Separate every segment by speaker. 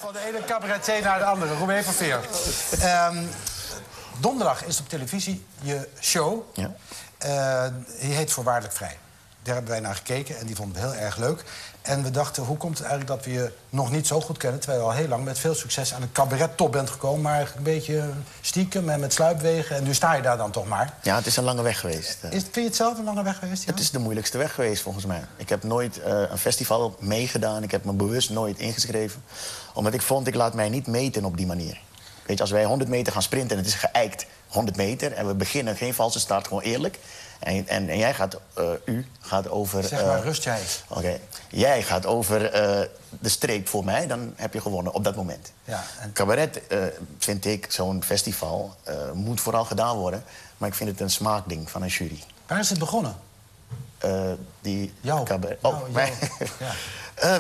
Speaker 1: Van de ene cabaretier naar de andere. Romein van Veer. Donderdag is op televisie je show.
Speaker 2: Ja.
Speaker 1: Die heet Voorwaardelijk Vrij. Daar hebben wij naar gekeken en die vonden we heel erg leuk. En we dachten, hoe komt het eigenlijk dat we je nog niet zo goed kennen... terwijl je al heel lang met veel succes aan een cabaret-top bent gekomen... maar eigenlijk een beetje stiekem en met sluipwegen. En nu sta je daar dan toch maar.
Speaker 2: Ja, het is een lange weg geweest.
Speaker 1: Vind je het zelf een lange weg geweest? Ja?
Speaker 2: Het is de moeilijkste weg geweest, volgens mij. Ik heb nooit een festival meegedaan. Ik heb me bewust nooit ingeschreven. Omdat ik vond, ik laat mij niet meten op die manier. Weet je, als wij 100 meter gaan sprinten en het is geëikt 100 meter... en we beginnen, geen valse start, gewoon eerlijk... En jij gaat, u gaat over...
Speaker 1: Zeg maar, rust jij.
Speaker 2: Oké. Jij gaat over de streep voor mij, dan heb je gewonnen op dat moment.
Speaker 1: Ja,
Speaker 2: Cabaret, vind ik, zo'n festival, moet vooral gedaan worden. Maar ik vind het een smaakding van een jury.
Speaker 1: Waar is het begonnen?
Speaker 2: Jouw cabaret. Oh,
Speaker 1: ja.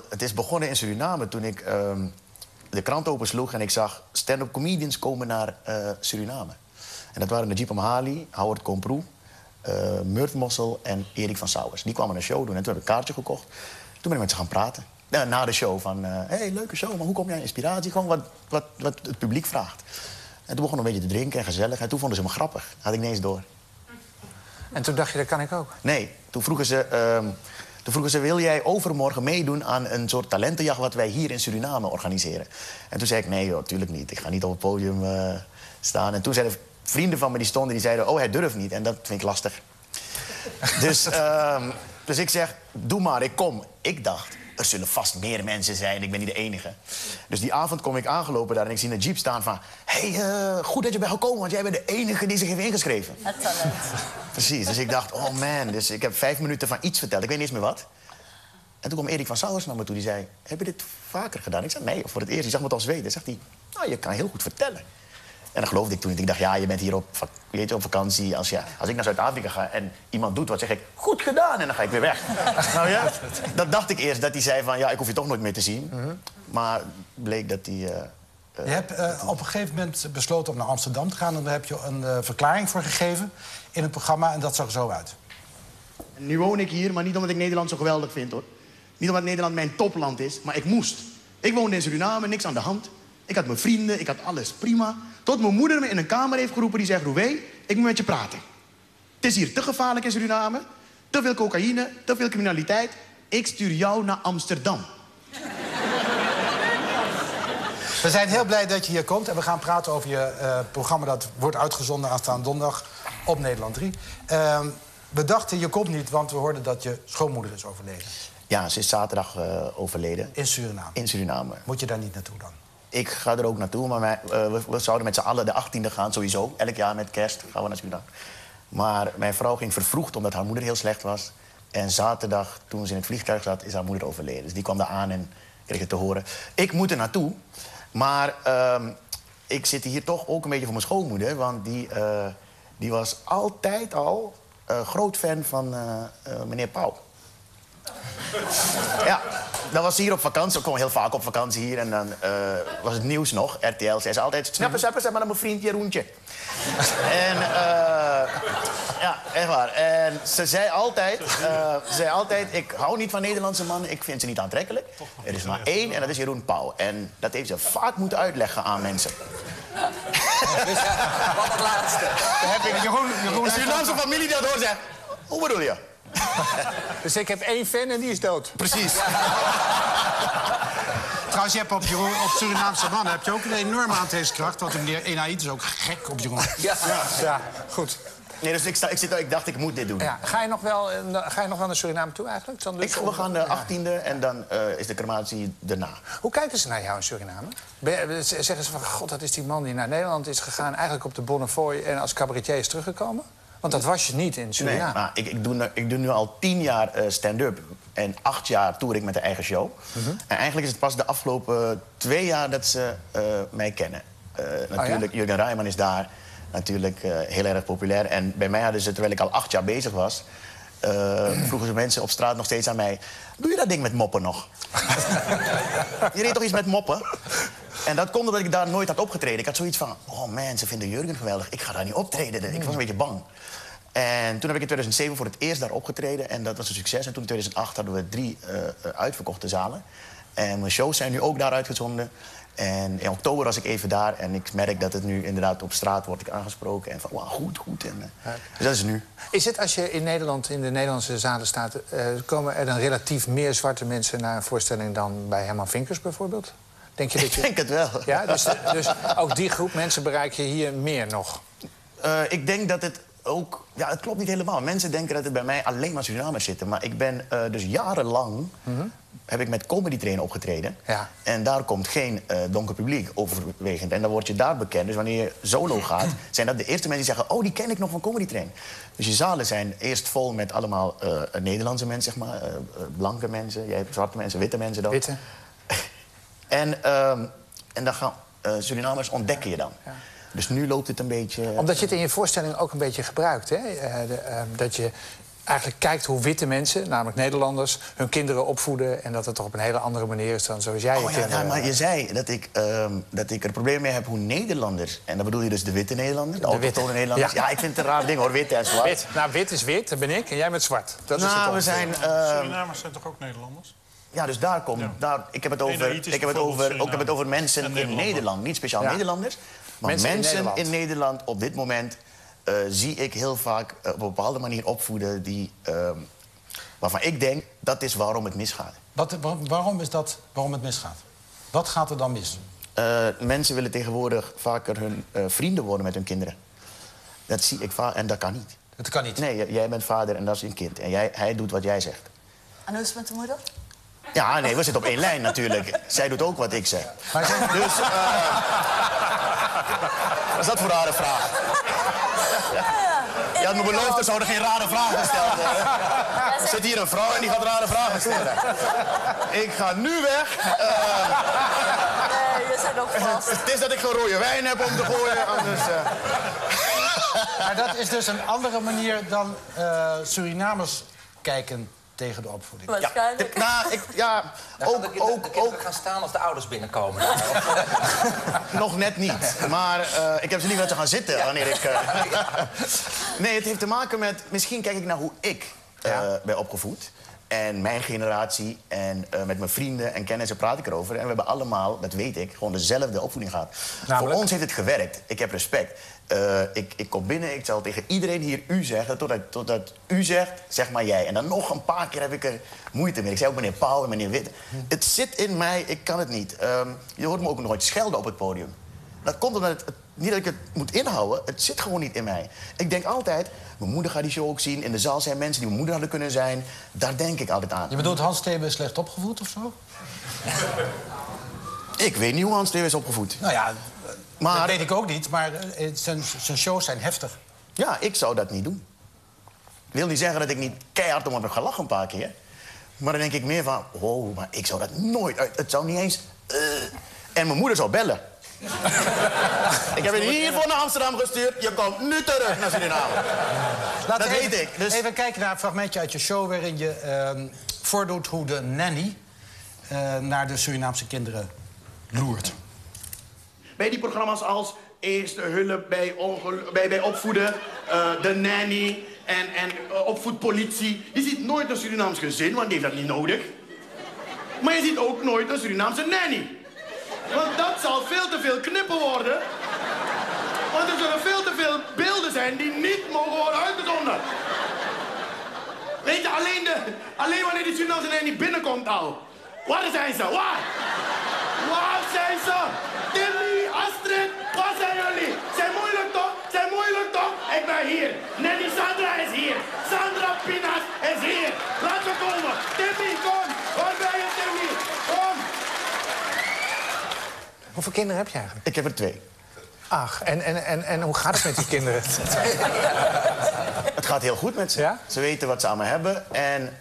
Speaker 2: Het is begonnen in Suriname toen ik de krant opensloeg... en ik zag stand-up comedians komen naar Suriname. En dat waren Najib Amhali, Howard Komproe, Murt Mossel en Erik van Sauwers. Die kwamen een show doen en toen heb ik een kaartje gekocht. Toen ben ik met ze gaan praten. Na de show van, hey, leuke show, maar hoe kom jij aan inspiratie? Gewoon wat het publiek vraagt. En toen begonnen we een beetje te drinken en gezellig. En toen vonden ze me grappig. Dat had ik niet eens door.
Speaker 3: En toen dacht je, dat kan ik ook?
Speaker 2: Nee, toen vroegen ze, wil jij overmorgen meedoen aan een soort talentenjacht... wat wij hier in Suriname organiseren? En toen zei ik, nee, joh, tuurlijk niet. Ik ga niet op het podium staan. En toen zeiden vrienden van me die stonden, die zeiden... oh, hij durft niet. En dat vind ik lastig. Dus ik zeg, doe maar, ik kom. Ik dacht, er zullen vast meer mensen zijn. Ik ben niet de enige. Dus die avond kom ik aangelopen daar en ik zie een jeep staan van... hey, goed dat je bent gekomen, want jij bent de enige die zich heeft ingeschreven.
Speaker 4: Het talent.
Speaker 2: Precies, dus ik dacht, oh man. Dus ik heb 5 minuten van iets verteld. Ik weet niet eens meer wat. En toen kwam Erik van Sauwers naar me toe. Die zei, heb je dit vaker gedaan? Ik zei, nee, voor het eerst. Die zag me het al zweten. Zegt hij, nou, je kan heel goed vertellen. En dan geloofde ik toen. Ik dacht, ja, je bent hier op vakantie. Als ik naar Zuid-Afrika ga en iemand doet wat, zeg ik... goed gedaan, en dan ga ik weer weg. Nou ja, dat dacht ik eerst. Dat hij zei van, ja, ik hoef je toch nooit meer te zien. Maar bleek dat hij...
Speaker 1: Je hebt op een gegeven moment besloten om naar Amsterdam te gaan... en daar heb je een verklaring voor gegeven in het programma... en dat zag er zo uit.
Speaker 5: Nu woon ik hier, maar niet omdat ik Nederland zo geweldig vind, hoor. Niet omdat Nederland mijn topland is, maar ik moest. Ik woonde in Suriname, niks aan de hand. Ik had mijn vrienden, ik had alles prima... Tot mijn moeder me in een kamer heeft geroepen die zegt... Rouwé, ik moet met je praten. Het is hier te gevaarlijk in Suriname. Te veel cocaïne, te veel criminaliteit. Ik stuur jou naar Amsterdam.
Speaker 1: We zijn heel blij dat je hier komt. En we gaan praten over je programma dat wordt uitgezonden aanstaande donderdag op Nederland 3. We dachten, je komt niet, want we hoorden dat je schoonmoeder is overleden.
Speaker 2: Ja, ze is zaterdag overleden.
Speaker 1: In Suriname?
Speaker 2: In Suriname.
Speaker 1: Moet je daar niet naartoe dan?
Speaker 2: Ik ga er ook naartoe, maar we zouden met z'n allen de 18e gaan, sowieso. Elk jaar met kerst gaan we naar Suriname. Maar mijn vrouw ging vervroegd omdat haar moeder heel slecht was. En zaterdag, toen ze in het vliegtuig zat, is haar moeder overleden. Dus die kwam daar aan en kreeg het te horen. Ik moet er naartoe, maar ik zit hier toch ook een beetje voor mijn schoonmoeder. Want die was altijd al groot fan van meneer Pauw. Ja, dan was ze hier op vakantie. Ik kwam heel vaak op vakantie hier. En dan was het nieuws nog, RTL. Zei ze altijd, snappen, zeg maar naar mijn vriend Jeroentje. En ja, echt waar. En ze zei altijd, ik hou niet van Nederlandse mannen. Ik vind ze niet aantrekkelijk. Er is maar één en dat is Jeroen Pauw. En dat heeft ze vaak moeten uitleggen aan mensen.
Speaker 3: Dus wat het laatste. Dan heb ik Jeroen
Speaker 2: Een Surinaamse familie die dat hoort zegt, hoe bedoel je?
Speaker 3: Dus ik heb 1 fan en die is dood.
Speaker 2: Precies.
Speaker 1: Trouwens, je hebt op Surinaamse mannen heb je ook een enorme aantrekkingskracht. Want meneer Enaïd is ook gek op Jeroen.
Speaker 3: Ja, goed.
Speaker 2: Nee, dus ik dacht, ik moet dit doen.
Speaker 3: Ja, ga je nog wel naar Suriname toe eigenlijk? Dan dus
Speaker 2: We gaan de 18e en dan is de crematie daarna.
Speaker 3: Hoe kijken ze naar jou in Suriname? Zeggen ze van, god, dat is die man die naar Nederland is gegaan... eigenlijk op de Bonnefoy en als cabaretier is teruggekomen? Want dat was je niet in Suriname.
Speaker 2: Nee, maar ik doe nu al 10 jaar stand-up. En 8 jaar toer ik met de eigen show. En eigenlijk is het pas de afgelopen 2 jaar dat ze mij kennen. Natuurlijk, Jurgen Rijman is daar natuurlijk heel erg populair. En bij mij hadden ze, terwijl ik al 8 jaar bezig was... vroegen ze mensen op straat nog steeds aan mij... Doe je dat ding met moppen nog? Je deed toch iets met moppen? En dat komt omdat ik daar nooit had opgetreden. Ik had zoiets van, oh man, ze vinden Jurgen geweldig. Ik ga daar niet optreden. Ik was een beetje bang. En toen heb ik in 2007 voor het eerst daar opgetreden. En dat was een succes. En toen in 2008 hadden we 3 uitverkochte zalen. En mijn shows zijn nu ook daar uitgezonden. En in oktober was ik even daar en ik merk dat het nu inderdaad op straat wordt aangesproken. En van, wauw, goed. En, dus dat is nu.
Speaker 3: Is het als je in Nederland, in de Nederlandse zalen staat... komen er dan relatief meer zwarte mensen naar een voorstelling dan bij Herman Vinkers bijvoorbeeld? Denk je dat je...
Speaker 2: Ik denk het wel.
Speaker 3: Ja, dus ook die groep mensen bereik je hier meer nog?
Speaker 2: Ik denk dat het ook... Ja, het klopt niet helemaal. Mensen denken dat het bij mij alleen maar Surinamers zitten. Maar ik ben dus jarenlang... heb ik met Comedy Train opgetreden.
Speaker 3: Ja.
Speaker 2: En daar komt geen donker publiek overwegend. En dan word je daar bekend. Dus wanneer je solo gaat, zijn dat de eerste mensen die zeggen... oh, die ken ik nog van Comedy Train. Dus je zalen zijn eerst vol met allemaal Nederlandse mensen, zeg maar. Blanke mensen, jij hebt zwarte mensen, witte mensen dan.
Speaker 3: Witte.
Speaker 2: En dan gaan Surinamers ontdekken je dan. Ja. Dus nu loopt het een beetje...
Speaker 3: Omdat je het in je voorstelling ook een beetje gebruikt, hè? Dat je eigenlijk kijkt hoe witte mensen, namelijk Nederlanders... hun kinderen opvoeden en dat het toch op een hele andere manier is dan zoals jij je kinderen...
Speaker 2: Ja, maar je zei dat ik er probleem mee heb hoe Nederlanders... en dan bedoel je dus de witte Nederlanders, de autochtone Nederlanders... Ja. Ik vind het een raar ding hoor, wit en zwart.
Speaker 3: Wit. Nou, wit is wit, dat ben ik, en jij bent zwart. Dat is het
Speaker 2: we zijn...
Speaker 4: Surinamers zijn toch ook Nederlanders?
Speaker 2: Ja, dus daar komt... Ik heb het over mensen in Nederland, niet speciaal Nederlanders... maar mensen in Nederland op dit moment... zie ik heel vaak op een bepaalde manier opvoeden... waarvan ik denk, dat is waarom het misgaat.
Speaker 1: Waarom het misgaat? Wat gaat er dan mis?
Speaker 2: Mensen willen tegenwoordig vaker hun vrienden worden met hun kinderen. Dat zie ik vaak en dat kan niet.
Speaker 1: Het kan niet?
Speaker 2: Nee, jij bent vader en dat is een kind. En hij doet wat jij zegt.
Speaker 6: En hoe is het met de moeder?
Speaker 2: Ja, nee, we zitten op één lijn natuurlijk. Zij doet ook wat ik zeg. Dus, wat is dat voor een rare vraag? Je had me beloofd, er zouden geen rare vragen gesteld worden. Er zit hier een vrouw en die gaat rare vragen stellen. Ik ga nu weg.
Speaker 6: Nee, je zit nog vast.
Speaker 2: Het is dat ik geen rode wijn heb om te gooien, anders...
Speaker 1: Maar dat is dus een andere manier dan Surinamers kijken tegen de opvoeding.
Speaker 6: Waarschijnlijk.
Speaker 7: Ook gaan staan als de ouders binnenkomen.
Speaker 2: Nog net niet. Maar ik heb ze liever dat ze gaan zitten wanneer ik... Nee, het heeft te maken met... Misschien kijk ik naar hoe ik ben opgevoed. En mijn generatie en met mijn vrienden en kennissen praat ik erover. En we hebben allemaal, dat weet ik, gewoon dezelfde opvoeding gehad.
Speaker 3: Namelijk?
Speaker 2: Voor ons heeft het gewerkt. Ik heb respect. Ik kom binnen, ik zal tegen iedereen hier u zeggen. Totdat u zegt, zeg maar jij. En dan nog een paar keer heb ik er moeite mee. Ik zei ook meneer Pauw en meneer Witte. Het zit in mij, ik kan het niet. Je hoort me ook nooit schelden op het podium. Dat komt omdat niet dat ik het moet inhouden. Het zit gewoon niet in mij. Ik denk altijd, mijn moeder gaat die show ook zien. In de zaal zijn mensen die mijn moeder hadden kunnen zijn. Daar denk ik altijd aan.
Speaker 1: Je bedoelt Hans Theeuwen is slecht opgevoed of zo?
Speaker 2: Ik weet niet hoe Hans Theeuwen is opgevoed.
Speaker 1: Nou ja, dat weet ik ook niet, maar zijn shows zijn heftig.
Speaker 2: Ja, ik zou dat niet doen. Ik wil niet zeggen dat ik niet keihard om heb gelachen een paar keer. Maar dan denk ik meer van, wow, maar ik zou dat nooit... Het zou niet eens... En mijn moeder zou bellen. Ik heb het hiervoor naar Amsterdam gestuurd. Je komt nu terug naar Suriname. Dat weet ik. Dus...
Speaker 1: Even kijken naar een fragmentje uit je show... waarin je voordoet hoe de nanny naar de Surinaamse kinderen loert.
Speaker 5: Bij die programma's als Eerste Hulp bij opvoeden, de nanny en opvoedpolitie... je ziet nooit een Surinaams gezin, want die heeft dat niet nodig. Maar je ziet ook nooit een Surinaamse nanny. Want dat zal veel te veel knippen worden. Want er zullen veel te veel beelden zijn die niet mogen worden uitgezonden. Weet je, alleen wanneer die Surinaamse nanny binnenkomt al. Waar zijn ze? Waar? Waar zijn ze? Timmy, Astrid, waar zijn jullie? Zijn moeilijk toch? Zijn moeilijk toch? Ik ben hier. Nanny Sandra is hier. Sandra Pinas is hier. Laat ze komen. Timmy, kom. Waar ben je, Timmy? Kom.
Speaker 3: Hoeveel kinderen heb je eigenlijk?
Speaker 2: Ik heb er 2.
Speaker 3: Ach, en hoe gaat het met die kinderen?
Speaker 2: Het gaat heel goed met ze.
Speaker 3: Ja?
Speaker 2: Ze weten wat ze aan me hebben. En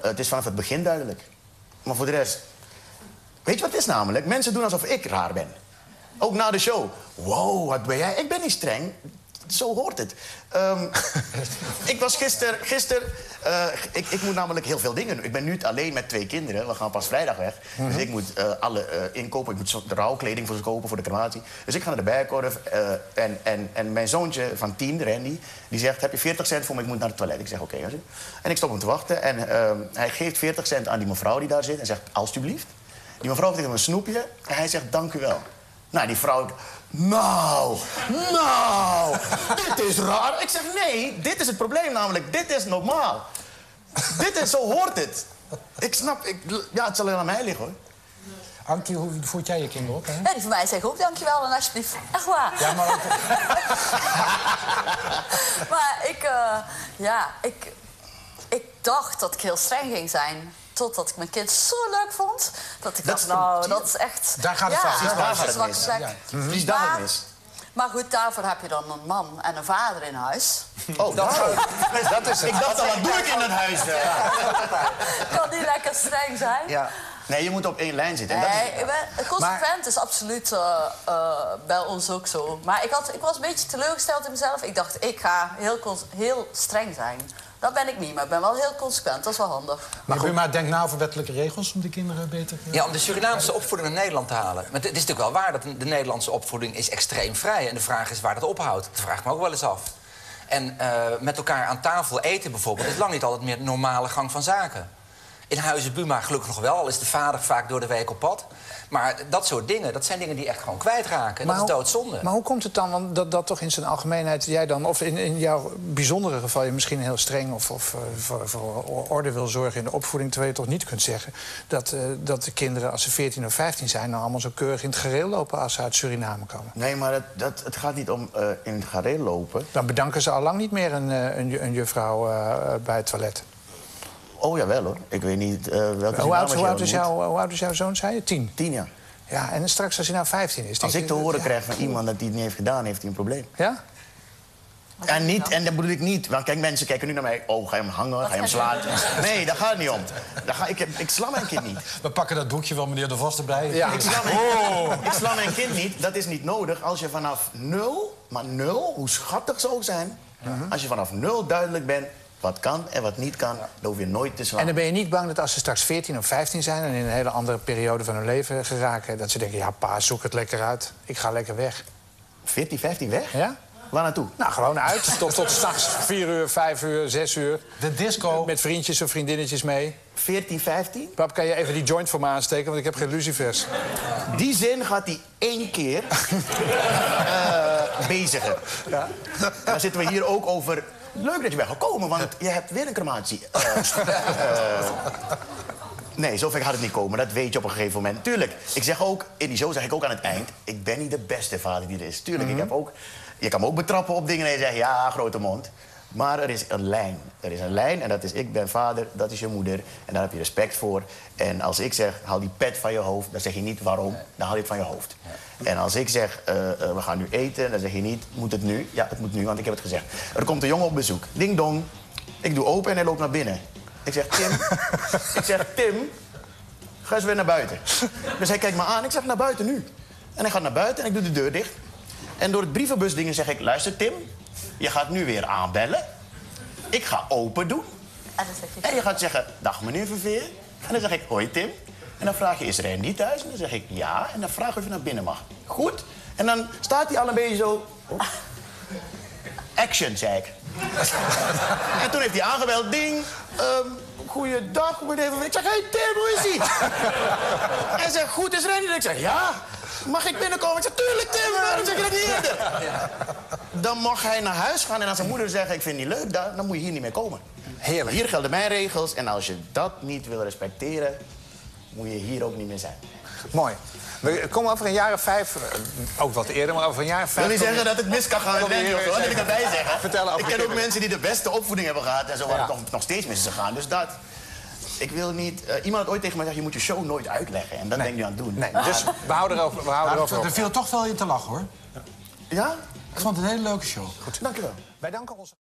Speaker 2: het is vanaf het begin duidelijk. Maar voor de rest... Weet je wat het is namelijk? Mensen doen alsof ik raar ben. Ook na de show. Wow, wat ben jij? Ik ben niet streng. zo hoort het. Ik was gisteren... Ik moet namelijk heel veel dingen doen. Ik ben nu alleen met 2 kinderen. We gaan pas vrijdag weg. Dus ik moet alle inkopen. Ik moet de rouwkleding voor ze kopen, voor de crematie. Dus ik ga naar de Bijenkorf. En mijn zoontje van 10, Randy, die zegt... heb je 40 cent voor me? Ik moet naar het toilet. Ik zeg, oké. En ik stop hem te wachten. En hij geeft 40 cent aan die mevrouw die daar zit. En zegt, alstublieft. Die mevrouw geeft hem een snoepje. En hij zegt, dank u wel. Nou, die vrouw... Nou, dit is raar. Ik zeg, nee, dit is het probleem namelijk. Dit is normaal. Zo hoort het. Ik snap, ja, het zal alleen aan mij liggen, hoor.
Speaker 1: Ankie, hoe voed jij je kinderen op? Hè?
Speaker 6: Ja, die van mij zeggen ook dankjewel en alsjeblieft. Echt waar.
Speaker 1: Ja, maar ook...
Speaker 6: Maar ik dacht dat ik heel streng ging zijn. Totdat ik mijn kind zo leuk vond. Dat ik dacht, nou, dat is echt...
Speaker 1: Daar gaat het fout.
Speaker 2: Daar gaat het mis. Precies daar gaat het mis.
Speaker 6: Maar goed, daarvoor heb je dan een man en een vader in huis.
Speaker 2: Oh, dat is het. Ik dacht al, wat doe ik in het huis?
Speaker 6: Kan die lekker streng zijn?
Speaker 2: Ja. Nee, je moet op één lijn zitten.
Speaker 6: Nee, consequent is absoluut bij ons ook zo. Maar ik was een beetje teleurgesteld in mezelf. Ik dacht, ik ga heel streng zijn. Dat ben ik niet, maar ik ben wel heel consequent. Dat is wel handig.
Speaker 1: Maar denk na over wettelijke regels om die kinderen beter...
Speaker 7: Ja, om de Surinaamse opvoeding naar Nederland te halen. Maar het is natuurlijk wel waar dat de Nederlandse opvoeding is extreem vrij. En de vraag is waar dat ophoudt. Dat vraag ik me ook wel eens af. En met elkaar aan tafel eten bijvoorbeeld... is lang niet altijd meer de normale gang van zaken. In Huizen Buma gelukkig nog wel, al is de vader vaak door de week op pad. Maar dat soort dingen, dat zijn dingen die echt gewoon kwijtraken. En dat is doodzonde.
Speaker 3: Maar hoe komt het dan dat toch in zijn algemeenheid jij dan... of in jouw bijzondere geval je misschien heel streng... of voor orde wil zorgen in de opvoeding... terwijl je toch niet kunt zeggen dat de kinderen als ze 14 of 15 zijn... nou allemaal zo keurig in het gareel lopen als ze uit Suriname komen?
Speaker 2: Nee, maar het gaat niet om in het gareel lopen.
Speaker 3: Dan bedanken ze al lang niet meer een juffrouw bij het toilet.
Speaker 2: Oh, jawel hoor. Ik weet niet welke...
Speaker 3: Hoe oud is jouw zoon, zei je? 10?
Speaker 2: 10, ja.
Speaker 3: Ja, en straks als hij nou 15 is...
Speaker 2: Als ik te horen krijg van iemand dat hij het niet heeft gedaan, heeft hij een probleem.
Speaker 3: Ja?
Speaker 2: En dat bedoel ik niet. Want kijk, mensen kijken nu naar mij. Oh, ga je hem hangen? Ga je hem slaan? Nee, daar gaat het niet om. Ik sla mijn kind niet.
Speaker 1: We pakken dat boekje van meneer De Vos erbij.
Speaker 3: Ja.
Speaker 2: Ik sla mijn kind niet. Dat is niet nodig. Als je vanaf 0, maar 0, hoe schattig zou zijn... als je vanaf 0 duidelijk bent wat kan en wat niet kan... dan hoef je nooit te slaan.
Speaker 3: En dan ben je niet bang dat als ze straks 14 of 15 zijn... en in een hele andere periode van hun leven geraken... dat ze denken, ja pa, zoek het lekker uit. Ik ga lekker weg.
Speaker 2: 14, 15 weg?
Speaker 3: Ja?
Speaker 2: Waar naartoe?
Speaker 3: Nou, gewoon uit. Tot s'nachts 4 uur, 5 uur, 6 uur.
Speaker 1: De disco.
Speaker 3: Met vriendjes of vriendinnetjes mee.
Speaker 2: 14, 15?
Speaker 3: Pap, kan je even die joint voor me aansteken? Want ik heb geen lucifers.
Speaker 2: Die zin gaat hij 1 keer bezigen. Ja. Dan zitten we hier ook over... Leuk dat je bent gekomen, want je hebt weer een crematie. Nee, zover gaat het niet komen. Dat weet je op een gegeven moment. Tuurlijk, ik zeg ook, in die show zeg ik ook aan het eind... ik ben niet de beste vader die er is. Tuurlijk, je kan me ook betrappen op dingen en je zegt... ja, grote mond. Maar er is een lijn. Er is een lijn en dat is ik ben vader, dat is je moeder. En daar heb je respect voor. En als ik zeg, haal die pet van je hoofd... dan zeg je niet waarom, dan haal je het van je hoofd. En als ik zeg, we gaan nu eten, dan zeg je niet... moet het nu? Ja, het moet nu, want ik heb het gezegd. Er komt een jongen op bezoek. Ding dong. Ik doe open en hij loopt naar binnen. Ik zeg, Tim, ga eens weer naar buiten. Dus hij kijkt me aan. Ik zeg, naar buiten nu. En hij gaat naar buiten en ik doe de deur dicht. En door het brievenbusdingen zeg ik... luister, Tim, je gaat nu weer aanbellen. Ik ga open doen. En je gaat zeggen, dag meneer Verveer. En dan zeg ik, hoi Tim. En dan vraag je, is Randy thuis? En dan zeg ik, ja. En dan vraag je of je naar binnen mag. Goed. En dan staat hij al een beetje zo... Oh. Action, zei ik. En toen heeft hij aangebeld. Ding. Goeiedag, meneer Verveer. Ik zeg, hey Tim, hoe is ie? En hij zegt, goed, is Randy? En ik zeg, ja. Mag ik binnenkomen? Ik zeg, tuurlijk Tim, waarom zeg je dat niet eerder? Dan mag hij naar huis gaan en als zijn moeder zegt... ik vind het niet leuk, dan moet je hier niet meer komen.
Speaker 3: Heerlijk.
Speaker 2: Hier gelden mijn regels en als je dat niet wil respecteren... moet je hier ook niet meer zijn.
Speaker 3: Mooi. We komen over een jaar of 5, ook wat eerder, maar over een jaar of 5...
Speaker 2: Ik wil niet zeggen dat het mis kan gaan met of zo, dat wil ik erbij zeggen.
Speaker 3: Vertel
Speaker 2: ik ken ook mensen die de beste opvoeding hebben gehad... en zo waar het nog steeds mis is gegaan. Dus dat... Ik wil niet... iemand had ooit tegen mij gezegd, je moet je show nooit uitleggen. En dat ben ik nu aan het doen.
Speaker 3: Nee, dus we houden erover.
Speaker 1: Er viel toch wel in te lachen, hoor.
Speaker 2: Ja?
Speaker 1: Ik vond het een hele leuke show.
Speaker 2: Goed, dank je wel.
Speaker 3: Wij danken ons...